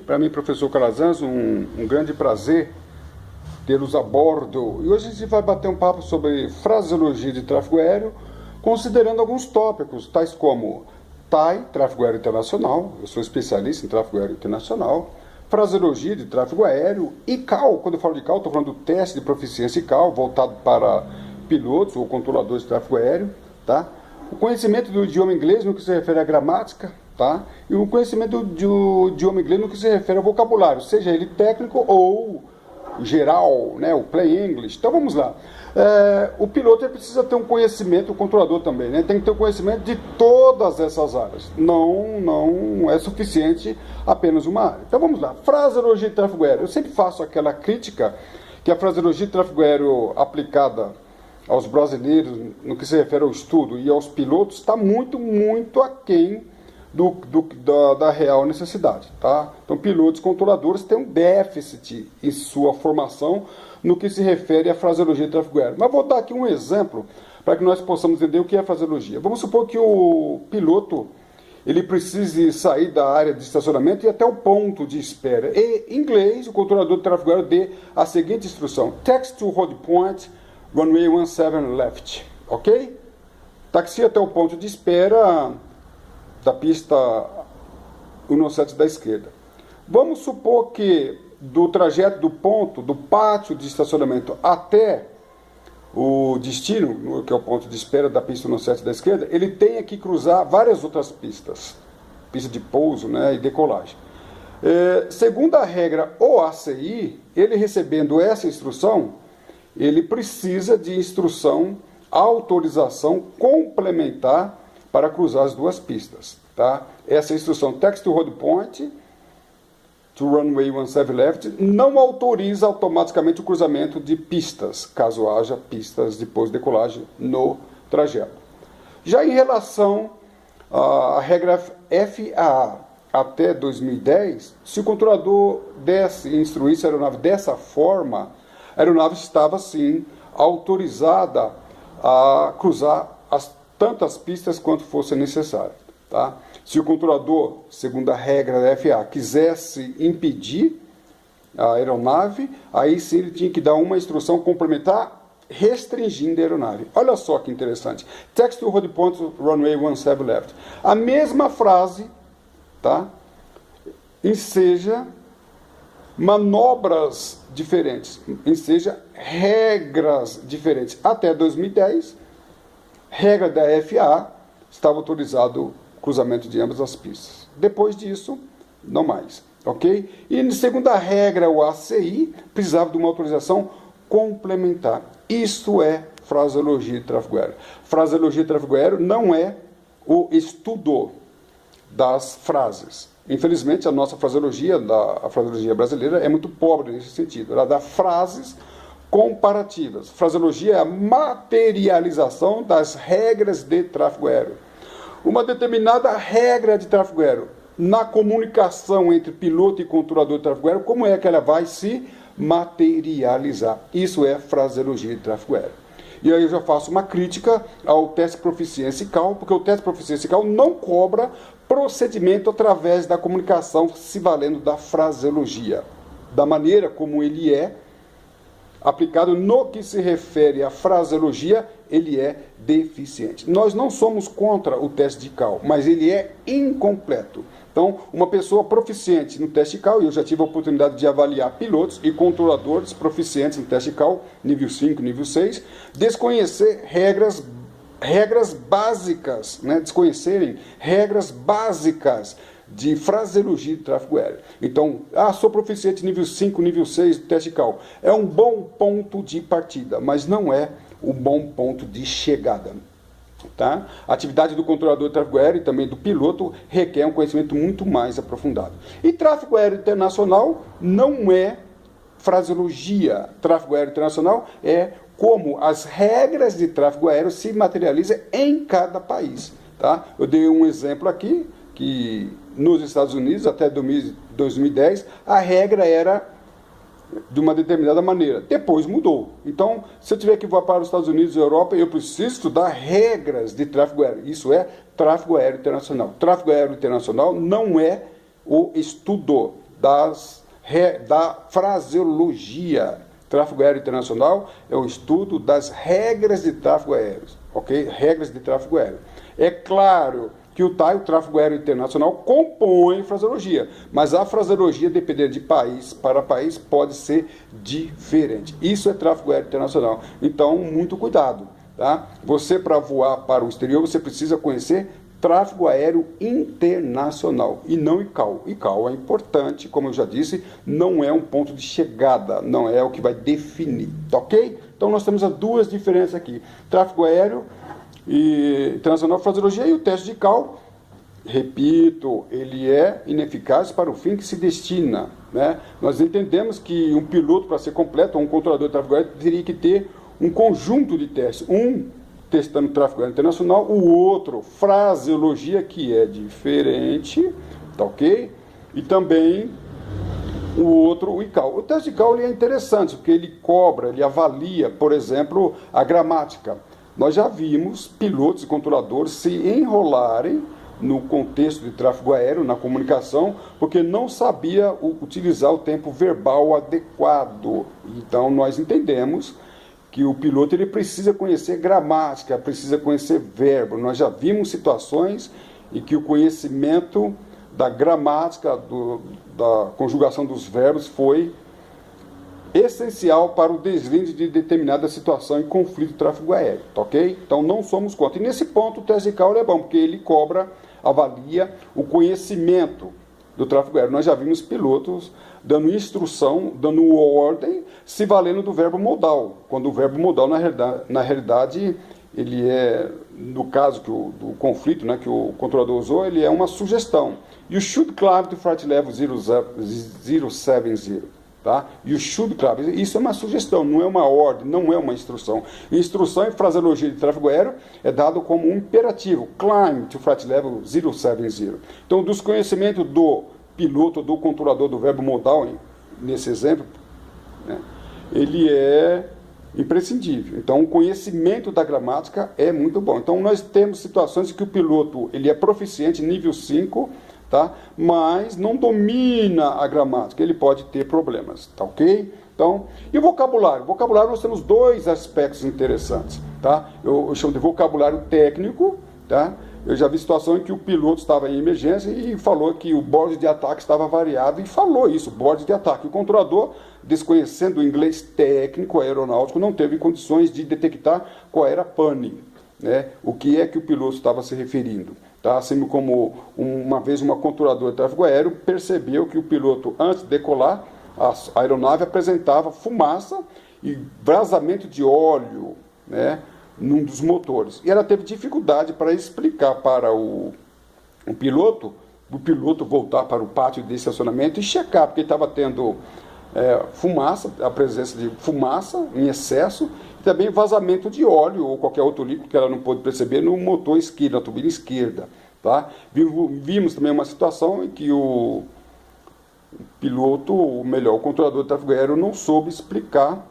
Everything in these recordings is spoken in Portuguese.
Para mim, professor Calazans, um grande prazer tê-los a bordo. E hoje a gente vai bater um papo sobre fraseologia de tráfego aéreo, considerando alguns tópicos, tais como TAI, tráfego aéreo internacional, eu sou especialista em tráfego aéreo internacional, fraseologia de tráfego aéreo, ICAO, quando eu falo de ICAO, estou falando do teste de proficiência ICAO, voltado para pilotos ou controladores de tráfego aéreo, tá? O conhecimento do idioma inglês no que se refere à gramática, tá? E o conhecimento do idioma inglês no que se refere ao vocabulário, seja ele técnico ou geral, né? O plain English. Então vamos lá. O piloto precisa ter um conhecimento, o controlador também, né? Tem que ter um conhecimento de todas essas áreas. Não é suficiente apenas uma área. Então vamos lá. Fraseologia de tráfego aéreo. Eu sempre faço aquela crítica que a fraseologia de tráfego aéreo aplicada aos brasileiros, no que se refere ao estudo, e aos pilotos, está muito aquém da real necessidade. Tá? Então, pilotos controladores têm um déficit em sua formação no que se refere à fraseologia de tráfego aéreo. Mas vou dar aqui um exemplo para que nós possamos entender o que é fraseologia. Vamos supor que o piloto ele precise sair da área de estacionamento e até o ponto de espera. E, em inglês, o controlador de tráfego aéreo dê a seguinte instrução: taxi to hold point, runway 17 left, ok? Taxi até o ponto de espera da pista 17 da esquerda. Vamos supor que do trajeto do ponto, do pátio de estacionamento até o destino, que é o ponto de espera da pista 17 da esquerda, ele tenha que cruzar várias outras pistas, pista de pouso, né, e decolagem. Segundo a regra OACI, ele recebendo essa instrução, ele precisa de instrução, autorização complementar para cruzar as duas pistas. Tá? Essa instrução, taxi to hold point, to runway 17 left, não autoriza automaticamente o cruzamento de pistas, caso haja pistas de pouso e decolagem no trajeto. Já em relação à regra FAA, até 2010, se o controlador instruísse a aeronave dessa forma, a aeronave estava, sim, autorizada a cruzar tantas pistas quanto fosse necessário. Tá? Se o controlador, segundo a regra da FAA, quisesse impedir a aeronave, aí sim ele tinha que dar uma instrução complementar restringindo a aeronave. Olha só que interessante. Taxi to hold point, runway 17 left. A mesma frase, tá? Enseja manobras diferentes, enseja regras diferentes. Até 2010, regra da FAA, estava autorizado o cruzamento de ambas as pistas. Depois disso, não mais. Ok? E segundo a regra, o ACI, precisava de uma autorização complementar. Isso é fraseologia de tráfego aéreo. Fraseologia de tráfego aéreo não é o estudo das frases. Infelizmente, a nossa fraseologia, a fraseologia brasileira, é muito pobre nesse sentido. Ela dá frases comparativas. Fraseologia é a materialização das regras de tráfego aéreo. Uma determinada regra de tráfego aéreo, na comunicação entre piloto e controlador de tráfego aéreo, como é que ela vai se materializar? Isso é fraseologia de tráfego aéreo. E aí eu já faço uma crítica ao teste de proficiência ICAO, porque o teste de proficiência ICAO não cobra procedimento através da comunicação se valendo da fraseologia, da maneira como ele é aplicado no que se refere à fraseologia, ele é deficiente. Nós não somos contra o teste de ICAO, mas ele é incompleto. Então, uma pessoa proficiente no teste ICAO, e eu já tive a oportunidade de avaliar pilotos e controladores proficientes no teste ICAO, nível 5, nível 6, desconhecer regras básicas, né? Desconhecerem regras básicas de fraseologia de tráfego aéreo. Então, sou proficiente nível 5, nível 6 do teste ICAO. É um bom ponto de partida, mas não é um bom ponto de chegada. Tá? A atividade do controlador de tráfego aéreo e também do piloto requer um conhecimento muito mais aprofundado. E tráfego aéreo internacional não é fraseologia. Tráfego aéreo internacional é como as regras de tráfego aéreo se materializam em cada país. Tá? Eu dei um exemplo aqui, que nos Estados Unidos, até 2010, a regra era de uma determinada maneira. Depois mudou. Então, se eu tiver que voar para os Estados Unidos e Europa, eu preciso estudar regras de tráfego aéreo. Isso é tráfego aéreo internacional. Tráfego aéreo internacional não é o estudo da fraseologia. Tráfego aéreo internacional é o estudo das regras de tráfego aéreo, ok? Regras de tráfego aéreo. É claro que o tráfego aéreo internacional compõe fraseologia, mas a fraseologia, dependendo de país para país, pode ser diferente. Isso é tráfego aéreo internacional. Então, muito cuidado, tá? Você, para voar para o exterior, você precisa conhecer tráfego aéreo internacional e não ICAO. ICAO é importante, como eu já disse, não é um ponto de chegada, não é o que vai definir, tá ok? Então nós temos as duas diferenças aqui, tráfego aéreo e internacional, fraseologia, e o teste de ICAO, repito, ele é ineficaz para o fim que se destina, né? Nós entendemos que um piloto, para ser completo, ou um controlador de tráfego aéreo, teria que ter um conjunto de testes, testando tráfego aéreo internacional, o outro, fraseologia, que é diferente, tá ok? E também o outro, o ICAO. O teste de ICAO ele é interessante, porque ele cobra, ele avalia, por exemplo, a gramática. Nós já vimos pilotos e controladores se enrolarem no contexto de tráfego aéreo, na comunicação, porque não sabia utilizar o tempo verbal adequado. Então, nós entendemos que o piloto ele precisa conhecer gramática, precisa conhecer verbo. Nós já vimos situações em que o conhecimento da gramática, da conjugação dos verbos foi essencial para o deslinde de determinada situação em conflito de tráfego aéreo, tá ok? Então não somos contra. E nesse ponto o teste de ICAO é bom, porque ele avalia o conhecimento do tráfego aéreo. Nós já vimos pilotos dando instrução, dando ordem, se valendo do verbo modal. Quando o verbo modal, na realidade, ele é, no caso do conflito, né, que o controlador usou, ele é uma sugestão. You should climb to flight level 070. Tá? You should climb. Isso é uma sugestão, não é uma ordem, não é uma instrução. Instrução em fraseologia de tráfego aéreo é dado como um imperativo. Climb to flight level 070. Então, dos conhecimentos do piloto, do controlador do verbo modal, nesse exemplo, né, ele é imprescindível. Então, o conhecimento da gramática é muito bom. Então, nós temos situações em que o piloto ele é proficiente, nível 5, tá? Mas não domina a gramática, ele pode ter problemas, tá ok? Então, e o vocabulário? Vocabulário nós temos dois aspectos interessantes, tá? Eu chamo de vocabulário técnico, tá? Eu já vi situação em que o piloto estava em emergência e falou que o board de ataque estava variado, e falou isso, board de ataque. O controlador, desconhecendo o inglês técnico aeronáutico, não teve condições de detectar qual era a pane, né? O que é que o piloto estava se referindo. Tá? Assim como uma vez uma controladora de tráfego aéreo percebeu que o piloto, antes de decolar, a aeronave apresentava fumaça e vazamento de óleo, né, num dos motores. E ela teve dificuldade para explicar para o piloto voltar para o pátio de estacionamento e checar, porque estava tendo fumaça, a presença de fumaça em excesso, e também vazamento de óleo ou qualquer outro líquido que ela não pôde perceber no motor esquerdo, na turbina esquerda. Tá? Vimos também uma situação em que o piloto, o controlador de tráfego aéreo, não soube explicar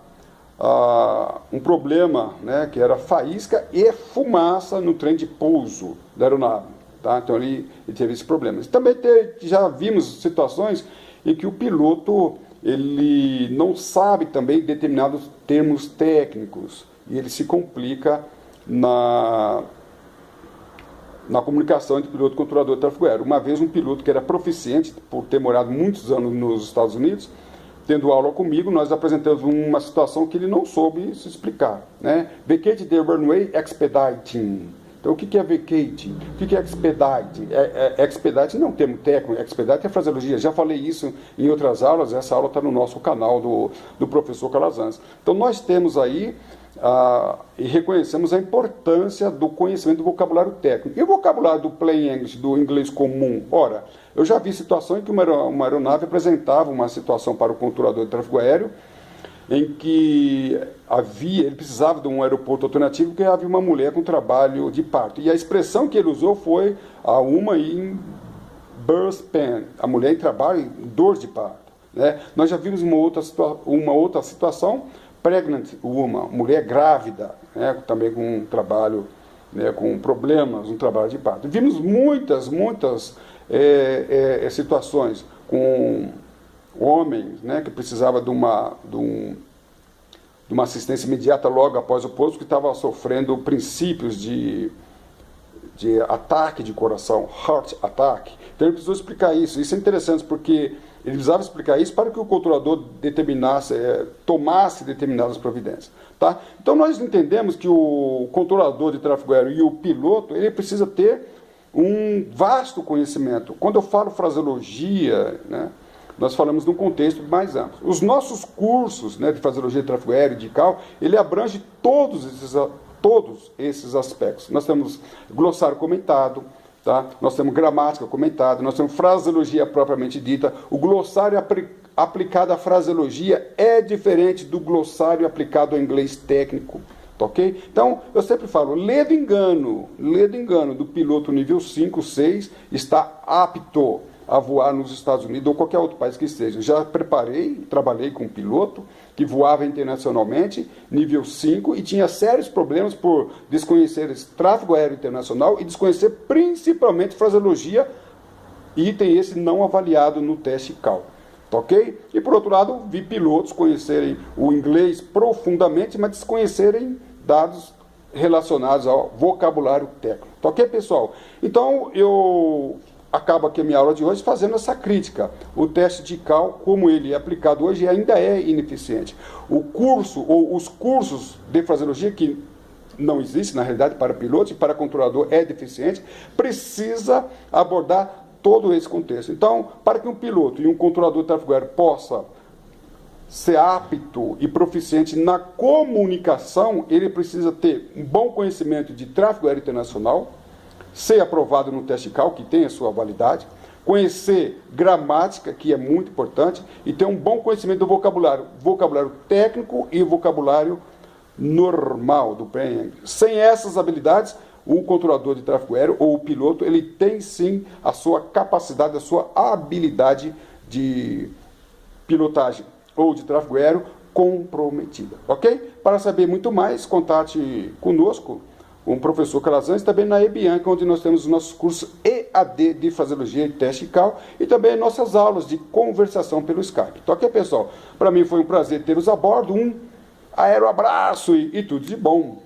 um problema, né, que era faísca e fumaça no trem de pouso da aeronave. Tá? Então ele teve esse problema. Também já vimos situações em que o piloto ele não sabe também determinados termos técnicos e ele se complica na comunicação entre piloto e controlador de tráfego aéreo. Uma vez um piloto que era proficiente, por ter morado muitos anos nos Estados Unidos, tendo aula comigo, nós apresentamos uma situação que ele não soube se explicar, né? Vacate the runway expediting. Então, o que é vacating? O que é expediting? Expediting não é um termo técnico, expediting é fraseologia. Já falei isso em outras aulas, essa aula está no nosso canal do professor Calazans. Então, nós temos aí e reconhecemos a importância do conhecimento do vocabulário técnico. E o vocabulário do plain English, do inglês comum? Ora, eu já vi situações em que uma aeronave apresentava uma situação para o controlador de tráfego aéreo em que ele precisava de um aeroporto alternativo porque havia uma mulher com trabalho de parto. E a expressão que ele usou foi in birth pain, a mulher em trabalho, em dor de parto. Né? Nós já vimos uma outra situação, pregnant woman, mulher grávida, né? Também com um trabalho, né, com problemas, um trabalho de parto. Vimos muitas situações com homem, né, que precisava de uma assistência imediata logo após o pouso, que estava sofrendo princípios de ataque de coração, heart attack. Então ele precisou explicar isso. Isso é interessante porque ele precisava explicar isso para que o controlador tomasse determinadas providências. Tá? Então nós entendemos que o controlador de tráfego aéreo e o piloto, ele precisa ter um vasto conhecimento. Quando eu falo fraseologia, né, nós falamos num contexto mais amplo. Os nossos cursos, né, de fraseologia de tráfego aéreo e de CAL, ele abrange todos esses aspectos. Nós temos glossário comentado, tá? Nós temos gramática comentada, nós temos fraseologia propriamente dita. O glossário aplicado à fraseologia é diferente do glossário aplicado ao inglês técnico. Tá, ok? Então, eu sempre falo, ledo engano do piloto nível 5, 6 está apto a voar nos Estados Unidos ou qualquer outro país que seja. Já trabalhei com um piloto que voava internacionalmente, nível 5, e tinha sérios problemas por desconhecer esse tráfego aéreo internacional e desconhecer principalmente fraseologia, item esse não avaliado no teste CAL. Tá, ok? E por outro lado, vi pilotos conhecerem o inglês profundamente, mas desconhecerem dados relacionados ao vocabulário técnico. Tá, ok, pessoal? Então, eu acabo aqui a minha aula de hoje fazendo essa crítica. O teste de CAL, como ele é aplicado hoje, ainda é ineficiente. O curso, ou os cursos de fraseologia, que não existe, na realidade, para piloto e para controlador é deficiente, precisa abordar todo esse contexto. Então, para que um piloto e um controlador de tráfego aéreo possa ser apto e proficiente na comunicação, ele precisa ter um bom conhecimento de tráfego aéreo internacional, ser aprovado no teste CAL, que tem a sua validade, conhecer gramática, que é muito importante, e ter um bom conhecimento do vocabulário técnico e vocabulário normal do PEN. Sem essas habilidades, o controlador de tráfego aéreo ou o piloto, ele tem sim a sua capacidade, a sua habilidade de pilotagem ou de tráfego aéreo comprometida, ok? Para saber muito mais, contate conosco, com o professor Calazans, também na EBIANCA, onde nós temos os nossos cursos EAD de fraseologia e teste CAL, e também nossas aulas de conversação pelo Skype. Então, ok, pessoal? Para mim foi um prazer tê-los a bordo, um aeroabraço e tudo de bom.